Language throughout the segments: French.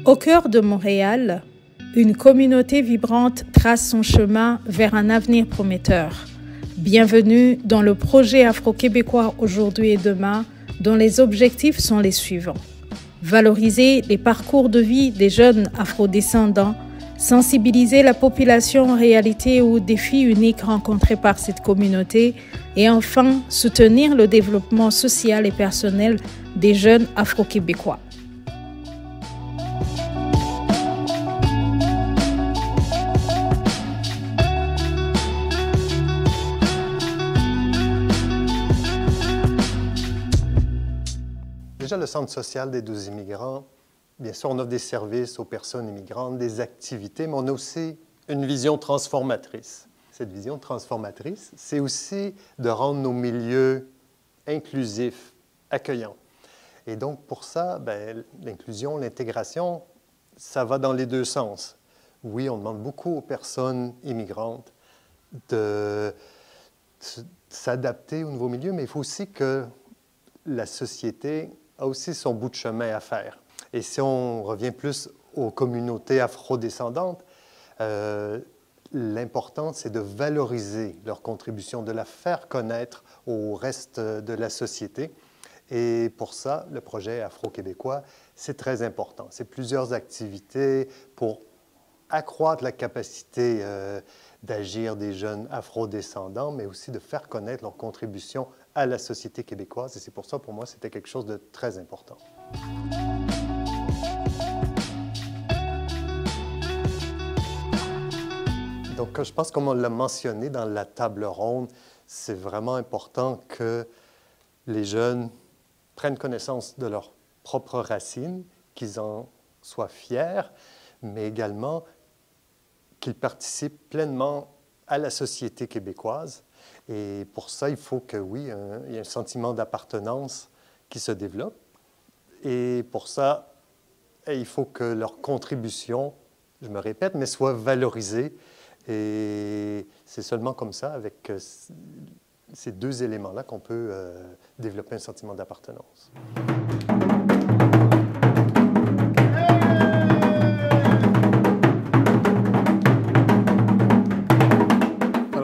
Au cœur de Montréal, une communauté vibrante trace son chemin vers un avenir prometteur. Bienvenue dans le projet afro-québécois aujourd'hui et demain, dont les objectifs sont les suivants. Valoriser les parcours de vie des jeunes afrodescendants, sensibiliser la population aux réalités et aux défis uniques rencontrés par cette communauté et enfin soutenir le développement social et personnel des jeunes afro-québécois. Déjà, le Centre social des 12 immigrants, bien sûr, on offre des services aux personnes immigrantes, des activités, mais on a aussi une vision transformatrice. Cette vision transformatrice, c'est aussi de rendre nos milieux inclusifs, accueillants. Et donc, pour ça, l'inclusion, l'intégration, ça va dans les deux sens. Oui, on demande beaucoup aux personnes immigrantes de s'adapter au nouveau milieu, mais il faut aussi que la société a aussi son bout de chemin à faire. Et si on revient plus aux communautés afrodescendantes, l'important, c'est de valoriser leur contribution, de la faire connaître au reste de la société. Et pour ça, le projet afro-québécois, c'est très important. C'est plusieurs activités pour accroître la capacité d'agir des jeunes afrodescendants, mais aussi de faire connaître leur contribution à la société québécoise. Et c'est pour ça, pour moi, c'était quelque chose de très important. Donc, je pense, comme on l'a mentionné dans la table ronde, c'est vraiment important que les jeunes prennent connaissance de leurs propres racines, qu'ils en soient fiers, mais également qu'ils participent pleinement à la société québécoise. Et pour ça, il faut que, oui, il y ait un sentiment d'appartenance qui se développe. Et pour ça, il faut que leur contribution, je me répète, mais soit valorisée. Et c'est seulement comme ça, avec ces deux éléments-là, qu'on peut développer un sentiment d'appartenance.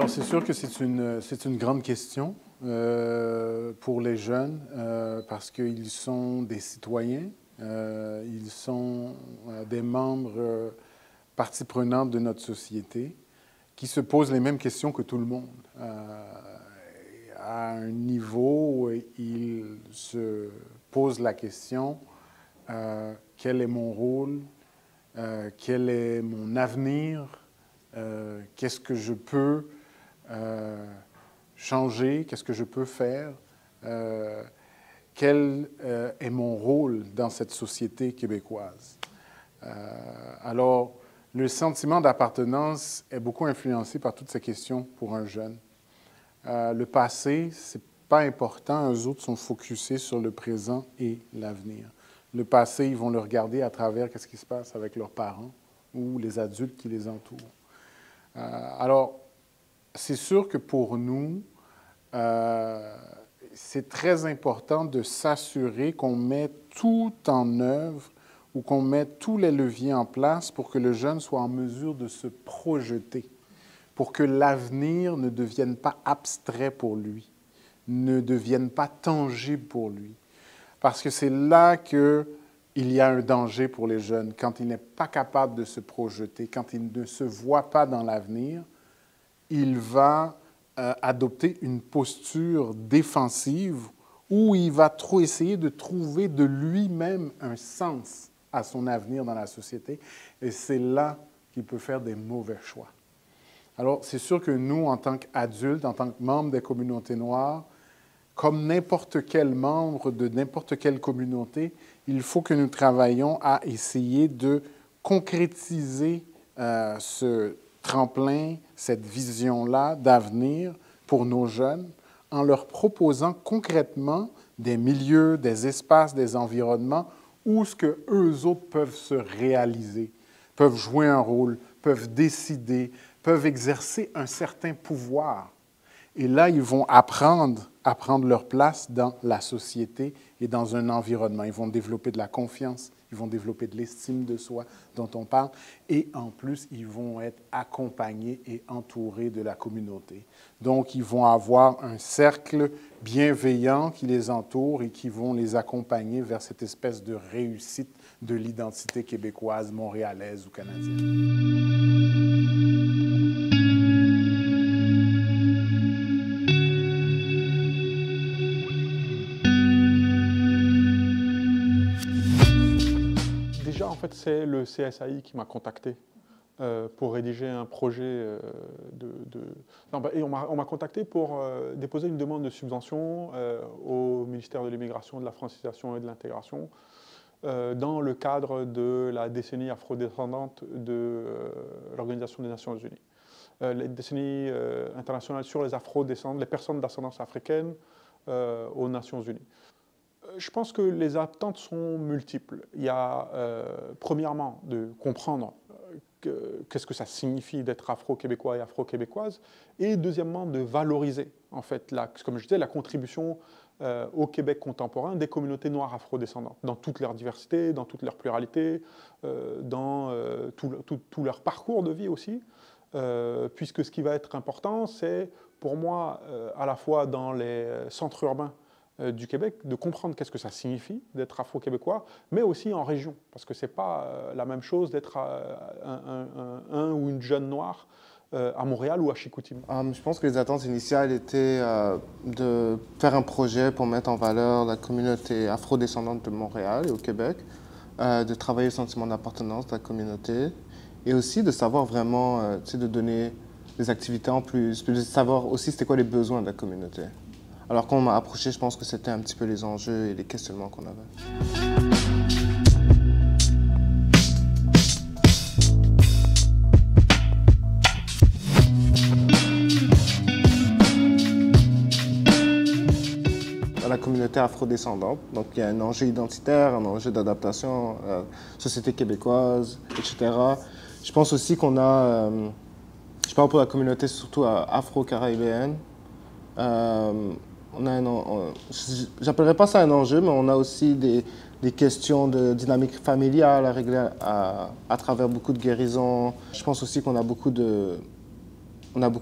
C'est sûr que c'est une grande question pour les jeunes parce qu'ils sont des citoyens, ils sont des membres partie prenante de notre société qui se posent les mêmes questions que tout le monde. À un niveau où ils se posent la question quel est mon rôle, quel est mon avenir, qu'est-ce que je peux changer, qu'est-ce que je peux faire, quel est mon rôle dans cette société québécoise. Alors, le sentiment d'appartenance est beaucoup influencé par toutes ces questions pour un jeune. Le passé, c'est pas important, eux autres sont focusés sur le présent et l'avenir. Le passé, ils vont le regarder à travers qu'est-ce qui se passe avec leurs parents ou les adultes qui les entourent. Alors, c'est sûr que pour nous, c'est très important de s'assurer qu'on met tout en œuvre ou qu'on met tous les leviers en place pour que le jeune soit en mesure de se projeter, pour que l'avenir ne devienne pas abstrait pour lui, ne devienne pas tangible pour lui. Parce que c'est là qu'il y a un danger pour les jeunes, quand il n'est pas capable de se projeter, quand il ne se voit pas dans l'avenir, il va adopter une posture défensive où il va trop essayer de trouver de lui-même un sens à son avenir dans la société. Et c'est là qu'il peut faire des mauvais choix. Alors, c'est sûr que nous, en tant qu'adultes, en tant que membres des communautés noires, comme n'importe quel membre de n'importe quelle communauté, il faut que nous travaillions à essayer de concrétiser ce tremplin, cette vision-là d'avenir pour nos jeunes, en leur proposant concrètement des milieux, des espaces, des environnements où ce que eux autres peuvent se réaliser, peuvent jouer un rôle, peuvent décider, peuvent exercer un certain pouvoir. Et là, ils vont apprendre à prendre leur place dans la société et dans un environnement. Ils vont développer de la confiance, ils vont développer de l'estime de soi dont on parle, et en plus, ils vont être accompagnés et entourés de la communauté. Donc, ils vont avoir un cercle bienveillant qui les entoure et qui vont les accompagner vers cette espèce de réussite de l'identité québécoise, montréalaise ou canadienne. Déjà, en fait, c'est le CSAI qui m'a contacté pour rédiger un projet Non, et on m'a contacté pour déposer une demande de subvention au ministère de l'Immigration, de la Francisation et de l'Intégration dans le cadre de la décennie afrodescendante de l'Organisation des Nations Unies. La décennie internationale sur les afrodescendants, les personnes d'ascendance africaine aux Nations Unies. Je pense que les attentes sont multiples. Il y a, premièrement, de comprendre qu'est-ce que ça signifie d'être afro-québécois et afro-québécoise, et deuxièmement, de valoriser, en fait, comme je disais, la contribution au Québec contemporain des communautés noires afrodescendantes, dans toute leur diversité, dans toute leur pluralité, dans tout leur parcours de vie aussi, puisque ce qui va être important, c'est, pour moi, à la fois dans les centres urbains du Québec, de comprendre qu'est-ce que ça signifie d'être afro-québécois, mais aussi en région, parce que ce n'est pas la même chose d'être un ou une jeune noire à Montréal ou à Chicoutimi. Je pense que les attentes initiales étaient de faire un projet pour mettre en valeur la communauté afro-descendante de Montréal et au Québec, de travailler le sentiment d'appartenance de la communauté, et aussi de savoir vraiment, de donner des activités en plus, puis de savoir aussi c'était quoi les besoins de la communauté. Alors quand on m'a approché, je pense que c'était un petit peu les enjeux et les questionnements qu'on avait. Dans la communauté afrodescendante, donc il y a un enjeu identitaire, un enjeu d'adaptation, société québécoise, etc. Je pense aussi qu'on a, je parle pour la communauté surtout afro-caribéenne, j'appellerais pas ça un enjeu, mais on a aussi des questions de dynamique familiale à régler à travers beaucoup de guérisons. Je pense aussi qu'on a beaucoup de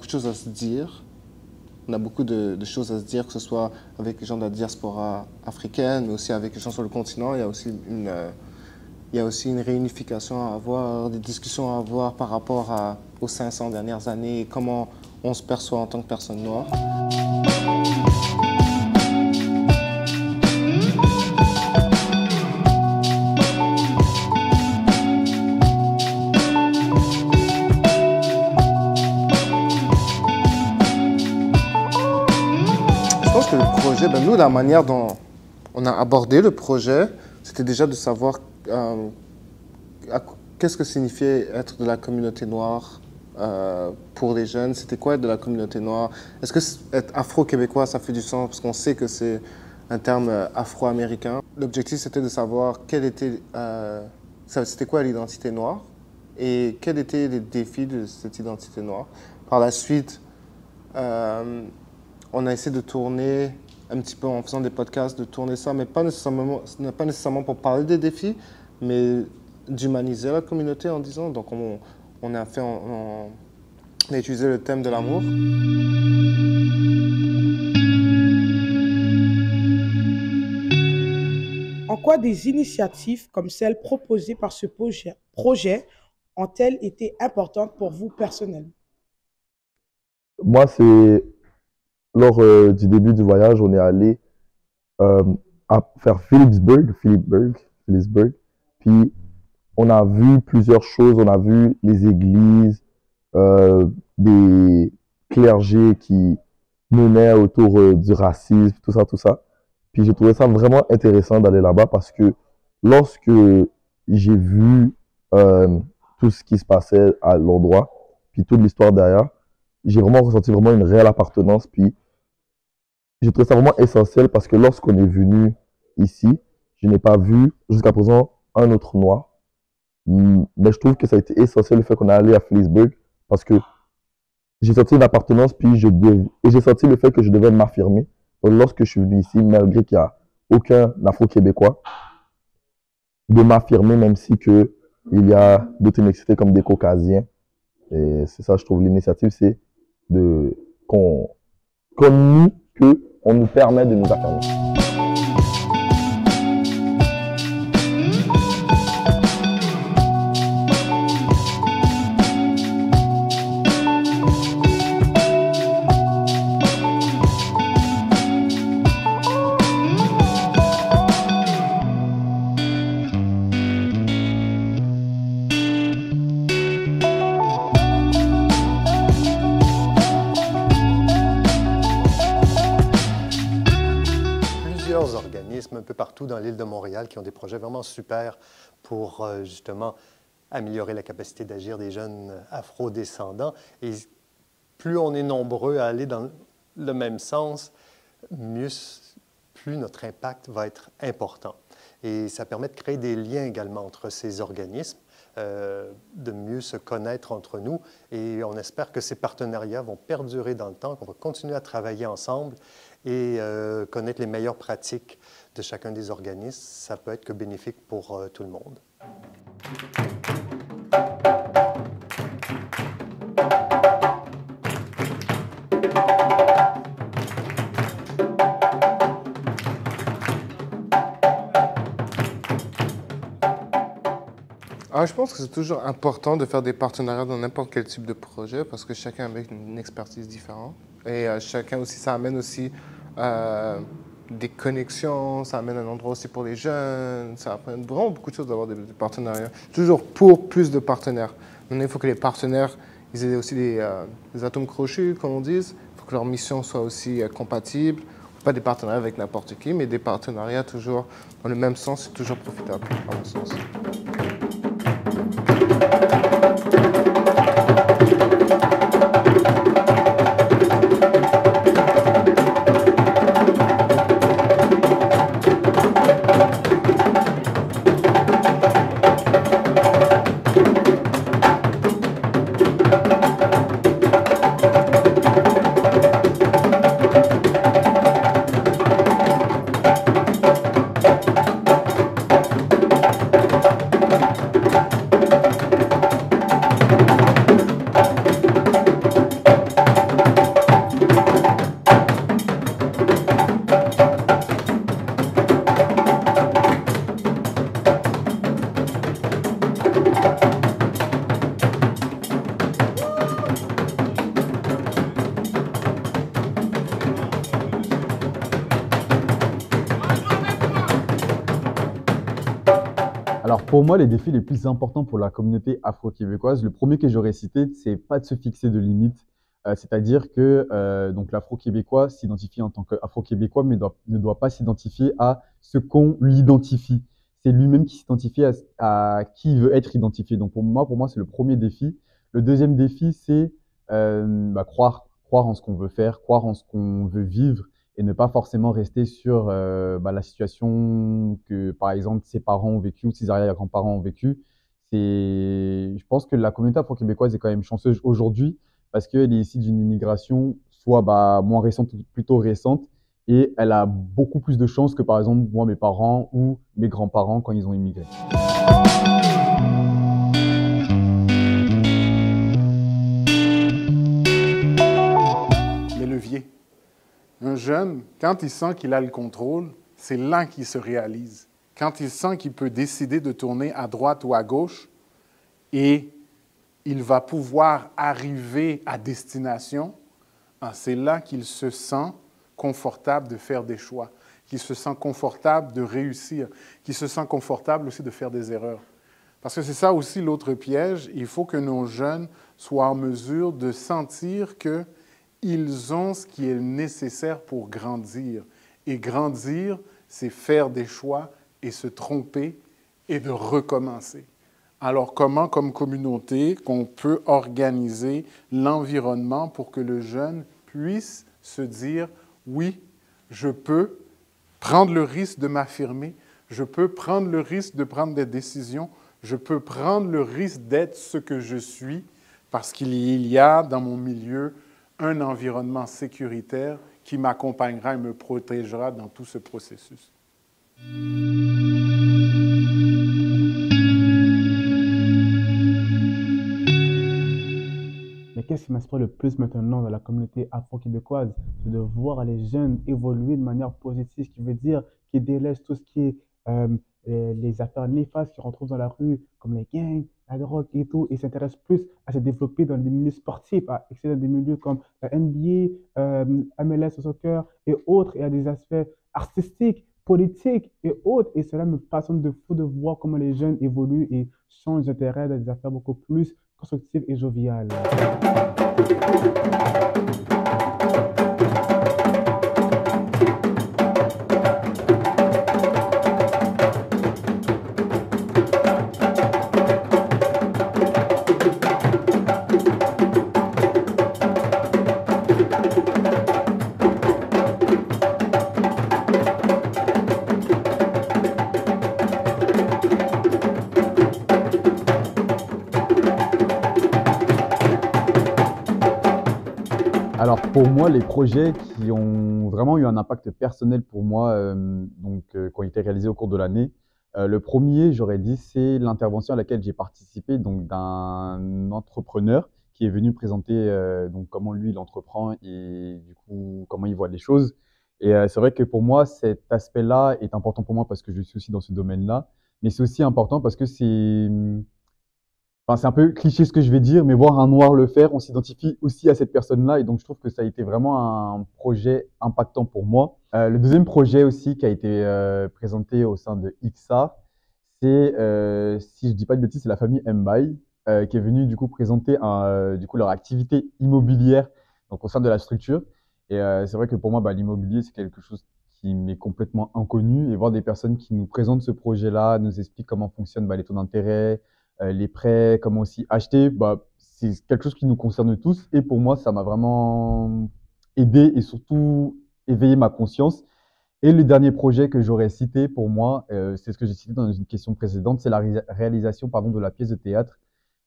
choses à se dire. On a beaucoup de choses à se dire, que ce soit avec les gens de la diaspora africaine, mais aussi avec les gens sur le continent. Il y a aussi une réunification à avoir, des discussions à avoir par rapport aux 500 dernières années et comment on se perçoit en tant que personne noire. Je pense que le projet, nous, la manière dont on a abordé le projet, c'était déjà de savoir qu'est-ce que signifiait être de la communauté noire pour les jeunes. C'était quoi être de la communauté noire? Est-ce que être afro-québécois, ça fait du sens? Parce qu'on sait que c'est un terme afro-américain. L'objectif, c'était de savoir c'était quoi l'identité noire et quels étaient les défis de cette identité noire. Par la suite, on a essayé de tourner un petit peu en faisant des podcasts, de tourner ça, mais pas nécessairement pour parler des défis, mais d'humaniser la communauté en disant. Donc on a utilisé le thème de l'amour. En quoi des initiatives comme celles proposées par ce projet ont-elles été importantes pour vous personnellement? Moi, c'est lors du début du voyage, on est allé à faire Phillipsburg, puis on a vu plusieurs choses. On a vu les églises, des clergés qui menaient autour du racisme, tout ça. Puis j'ai trouvé ça vraiment intéressant d'aller là-bas parce que lorsque j'ai vu tout ce qui se passait à l'endroit, puis toute l'histoire derrière, j'ai vraiment ressenti vraiment une réelle appartenance. Puis j'ai trouvé ça vraiment essentiel parce que lorsqu'on est venu ici, je n'ai pas vu jusqu'à présent un autre noir. Mais je trouve que ça a été essentiel le fait qu'on est allé à Phillipsburg parce que j'ai senti une appartenance, puis et j'ai senti le fait que je devais m'affirmer. Donc, lorsque je suis venu ici, malgré qu'il n'y a aucun Afro-Québécois, de m'affirmer, même si que il y a d'autres initiatives comme des Caucasiens. Et c'est ça, je trouve, l'initiative, c'est qu'on nous permet de nous affirmer. Organismes un peu partout dans l'île de Montréal qui ont des projets vraiment super pour justement améliorer la capacité d'agir des jeunes afro-descendants. Et plus on est nombreux à aller dans le même sens, plus notre impact va être important. Et ça permet de créer des liens également entre ces organismes, de mieux se connaître entre nous. Et on espère que ces partenariats vont perdurer dans le temps, qu'on va continuer à travailler ensemble et connaître les meilleures pratiques de chacun des organismes. Ça peut être que bénéfique pour tout le monde. Je pense que c'est toujours important de faire des partenariats dans n'importe quel type de projet parce que chacun a une expertise différente. Et chacun aussi, ça amène aussi des connexions, ça amène un endroit aussi pour les jeunes, ça amène vraiment beaucoup de choses d'avoir des partenariats. Toujours pour plus de partenaires. Maintenant, il faut que les partenaires, ils aient aussi des atomes crochus, comme on dit. Il faut que leur mission soit aussi compatible. Pas des partenariats avec n'importe qui, mais des partenariats toujours dans le même sens, c'est toujours profitable, à mon sens. Alors pour moi, les défis les plus importants pour la communauté afro-québécoise, le premier que j'aurais cité, c'est pas de se fixer de limites. C'est-à-dire que donc l'afro-québécois s'identifie en tant qu'afro-québécois, mais ne doit pas s'identifier à ce qu'on lui identifie. C'est lui-même qui s'identifie à qui il veut être identifié. Donc pour moi, c'est le premier défi. Le deuxième défi, c'est croire en ce qu'on veut faire, croire en ce qu'on veut vivre, et ne pas forcément rester sur la situation que, par exemple, ses parents ont vécu ou ses arrière-grands-parents ont vécu. Je pense que la communauté afro-québécoise est quand même chanceuse aujourd'hui parce qu'elle est issue d'une immigration soit moins récente, plutôt récente, et elle a beaucoup plus de chances que, par exemple, moi, mes parents ou mes grands-parents quand ils ont immigré. Les leviers. Un jeune, quand il sent qu'il a le contrôle, c'est là qu'il se réalise. Quand il sent qu'il peut décider de tourner à droite ou à gauche et il va pouvoir arriver à destination, c'est là qu'il se sent confortable de faire des choix, qu'il se sent confortable de réussir, qu'il se sent confortable aussi de faire des erreurs. Parce que c'est ça aussi l'autre piège, il faut que nos jeunes soient en mesure de sentir que ils ont ce qui est nécessaire pour grandir. Et grandir, c'est faire des choix et se tromper et de recommencer. Alors, comment, comme communauté, qu'on peut organiser l'environnement pour que le jeune puisse se dire « Oui, je peux prendre le risque de m'affirmer, je peux prendre le risque de prendre des décisions, je peux prendre le risque d'être ce que je suis, parce qu'il y a dans mon milieu un environnement sécuritaire qui m'accompagnera et me protégera dans tout ce processus. Mais qu'est-ce qui m'inspire le plus maintenant dans la communauté afro-québécoise? C'est de voir les jeunes évoluer de manière positive, ce qui veut dire qu'ils délaissent tout ce qui est les affaires néfastes qu'ils retrouvent dans la rue, comme les gangs, la drogue et tout, et s'intéressent plus à se développer dans des milieux sportifs, à excéder dans des milieux comme la NBA, MLS au soccer et autres, et à des aspects artistiques, politiques et autres. Et cela me passionne de fou de voir comment les jeunes évoluent et changent d'intérêt dans des affaires beaucoup plus constructives et joviales. Alors pour moi, les projets qui ont vraiment eu un impact personnel pour moi, qui ont été réalisés au cours de l'année, le premier, j'aurais dit, c'est l'intervention à laquelle j'ai participé donc d'un entrepreneur qui est venu présenter donc comment lui il entreprend et du coup comment il voit les choses. Et c'est vrai que pour moi, cet aspect-là est important pour moi parce que je suis aussi dans ce domaine-là, mais c'est aussi important parce que c'est un peu cliché ce que je vais dire, mais voir un noir le faire, on s'identifie aussi à cette personne-là. Et donc, je trouve que ça a été vraiment un projet impactant pour moi. Le deuxième projet aussi qui a été présenté au sein de XR, c'est, si je dis pas de bêtises, c'est la famille Mbaye qui est venue du coup présenter leur activité immobilière donc, au sein de la structure. Et c'est vrai que pour moi, l'immobilier, c'est quelque chose qui m'est complètement inconnu. Et voir des personnes qui nous présentent ce projet-là, nous expliquent comment fonctionnent les taux d'intérêt, les prêts, comment aussi acheter, c'est quelque chose qui nous concerne tous. Et pour moi, ça m'a vraiment aidé et surtout éveillé ma conscience. Et le dernier projet que j'aurais cité pour moi, c'est ce que j'ai cité dans une question précédente, c'est la réalisation de la pièce de théâtre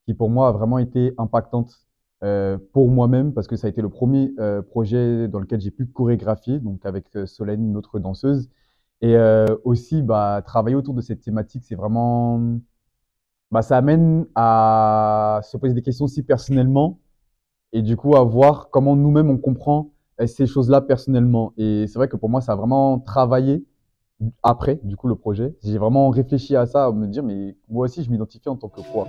qui pour moi a vraiment été impactante pour moi-même parce que ça a été le premier projet dans lequel j'ai pu chorégraphier, donc avec Solène, notre danseuse. Et aussi, travailler autour de cette thématique, c'est vraiment... ça amène à se poser des questions aussi personnellement et du coup à voir comment nous-mêmes on comprend ces choses-là personnellement. Et c'est vrai que pour moi, ça a vraiment travaillé après, du coup, le projet. J'ai vraiment réfléchi à ça, à me dire, mais moi aussi, je m'identifie en tant que quoi.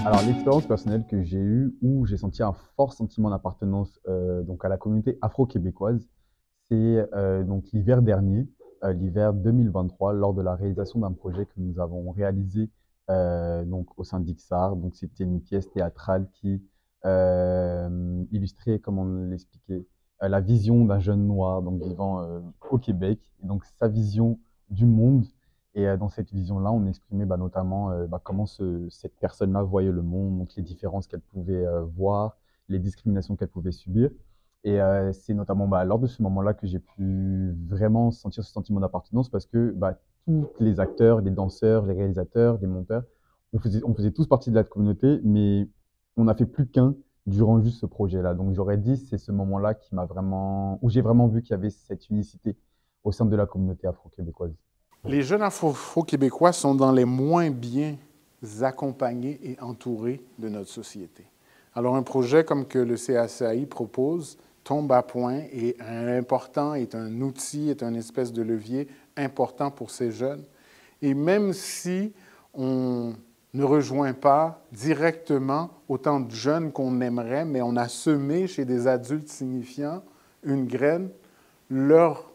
Alors, l'expérience personnelle que j'ai eue, où j'ai senti un fort sentiment d'appartenance donc à la communauté afro-québécoise, c'est donc l'hiver dernier, l'hiver 2023, lors de la réalisation d'un projet que nous avons réalisé donc au sein d'XR. Donc c'était une pièce théâtrale qui illustrait, comme on l'expliquait, la vision d'un jeune noir donc vivant au Québec, et donc sa vision du monde. Et dans cette vision-là, on exprimait notamment comment cette personne-là voyait le monde, donc les différences qu'elle pouvait voir, les discriminations qu'elle pouvait subir. Et c'est notamment lors de ce moment-là que j'ai pu vraiment sentir ce sentiment d'appartenance parce que tous les acteurs, les danseurs, les réalisateurs, les monteurs, on faisait tous partie de la communauté, mais on n'a fait plus qu'un durant juste ce projet-là. Donc j'aurais dit c'est ce moment-là où j'ai vraiment vu qu'il y avait cette unicité au sein de la communauté afro-québécoise. Les jeunes afro-québécois sont dans les moins bien accompagnés et entourés de notre société. Alors un projet comme que le CACI propose tombe à point et important, est un outil, est une espèce de levier important pour ces jeunes. Et même si on ne rejoint pas directement autant de jeunes qu'on aimerait, mais on a semé chez des adultes signifiants une graine, leur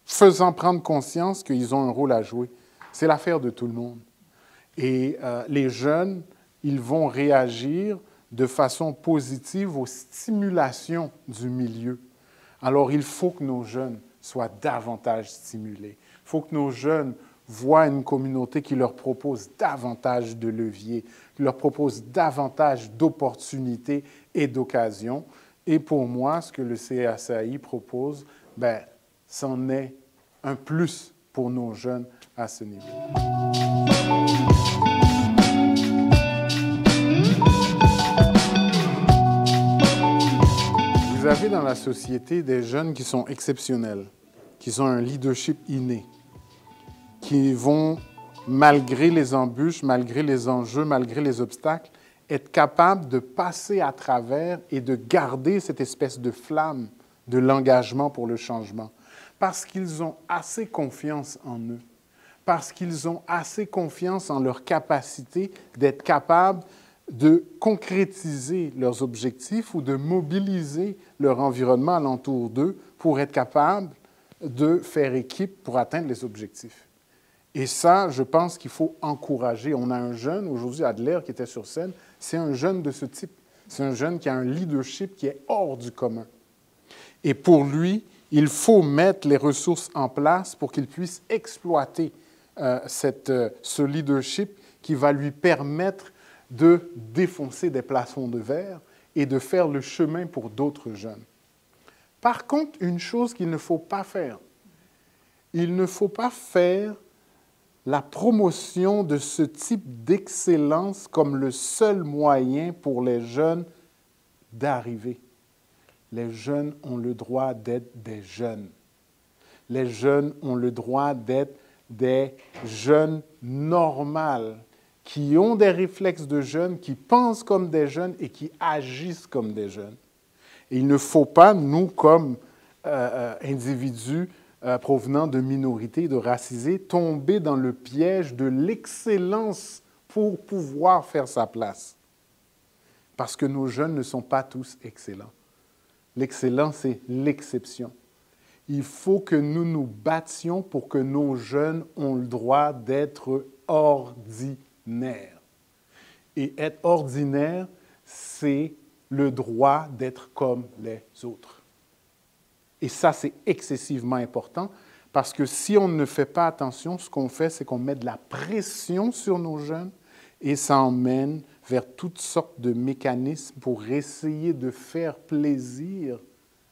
faisant prendre conscience qu'ils ont un rôle à jouer. C'est l'affaire de tout le monde. Et les jeunes, ils vont réagir de façon positive aux stimulations du milieu. Alors, il faut que nos jeunes soient davantage stimulés. Il faut que nos jeunes voient une communauté qui leur propose davantage de leviers, qui leur propose davantage d'opportunités et d'occasions. Et pour moi, ce que le CACI propose, c'en est un plus pour nos jeunes à ce niveau. Vous avez dans la société des jeunes qui sont exceptionnels, qui ont un leadership inné, qui vont, malgré les embûches, malgré les enjeux, malgré les obstacles, être capables de passer à travers et de garder cette espèce de flamme de l'engagement pour le changement. Parce qu'ils ont assez confiance en eux, parce qu'ils ont assez confiance en leur capacité d'être capables de concrétiser leurs objectifs ou de mobiliser leur environnement alentour d'eux pour être capables de faire équipe pour atteindre les objectifs. Et ça, je pense qu'il faut encourager. On a un jeune, aujourd'hui, Adler, qui était sur scène, c'est un jeune de ce type. C'est un jeune qui a un leadership qui est hors du commun. Et pour lui, il faut mettre les ressources en place pour qu'il puisse exploiter ce leadership qui va lui permettre de défoncer des plafonds de verre et de faire le chemin pour d'autres jeunes. Par contre, une chose qu'il ne faut pas faire, il ne faut pas faire la promotion de ce type d'excellence comme le seul moyen pour les jeunes d'arriver. Les jeunes ont le droit d'être des jeunes. Les jeunes ont le droit d'être des jeunes normaux, qui ont des réflexes de jeunes, qui pensent comme des jeunes et qui agissent comme des jeunes. Et il ne faut pas, nous, comme individus provenant de minorités, de racisés, tomber dans le piège de l'excellence pour pouvoir faire sa place. Parce que nos jeunes ne sont pas tous excellents. L'excellence, c'est l'exception. Il faut que nous nous battions pour que nos jeunes ont le droit d'être ordinaires. Et être ordinaire, c'est le droit d'être comme les autres. Et ça, c'est excessivement important parce que si on ne fait pas attention, ce qu'on fait, c'est qu'on met de la pression sur nos jeunes et ça emmène vers toutes sortes de mécanismes pour essayer de faire plaisir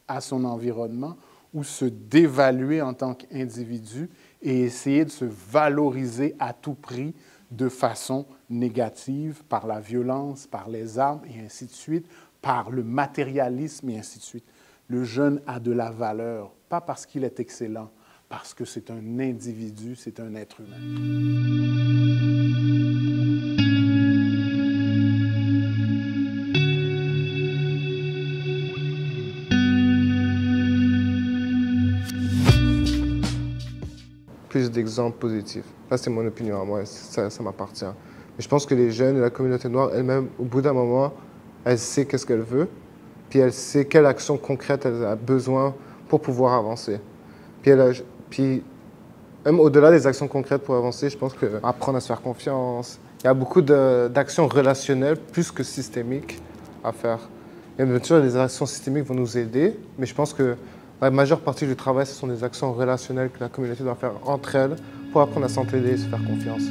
à son environnement ou se dévaluer en tant qu'individu et essayer de se valoriser à tout prix de façon négative par la violence, par les armes et ainsi de suite, par le matérialisme et ainsi de suite. Le jeune a de la valeur, pas parce qu'il est excellent, parce que c'est un individu, c'est un être humain. Plus d'exemples positifs. Ça, c'est mon opinion à moi, ça m'appartient. Mais je pense que les jeunes et la communauté noire elle-même, au bout d'un moment, elle sait qu'est-ce qu'elle veut, puis elle sait quelle action concrète elle a besoin pour pouvoir avancer. Puis même au-delà des actions concrètes pour avancer, je pense qu'apprendre à se faire confiance, il y a beaucoup d'actions relationnelles plus que systémiques à faire. Et bien sûr, les actions systémiques vont nous aider, mais je pense que la majeure partie du travail, ce sont des actions relationnelles que la communauté doit faire entre elles pour apprendre à s'entraider et se faire confiance.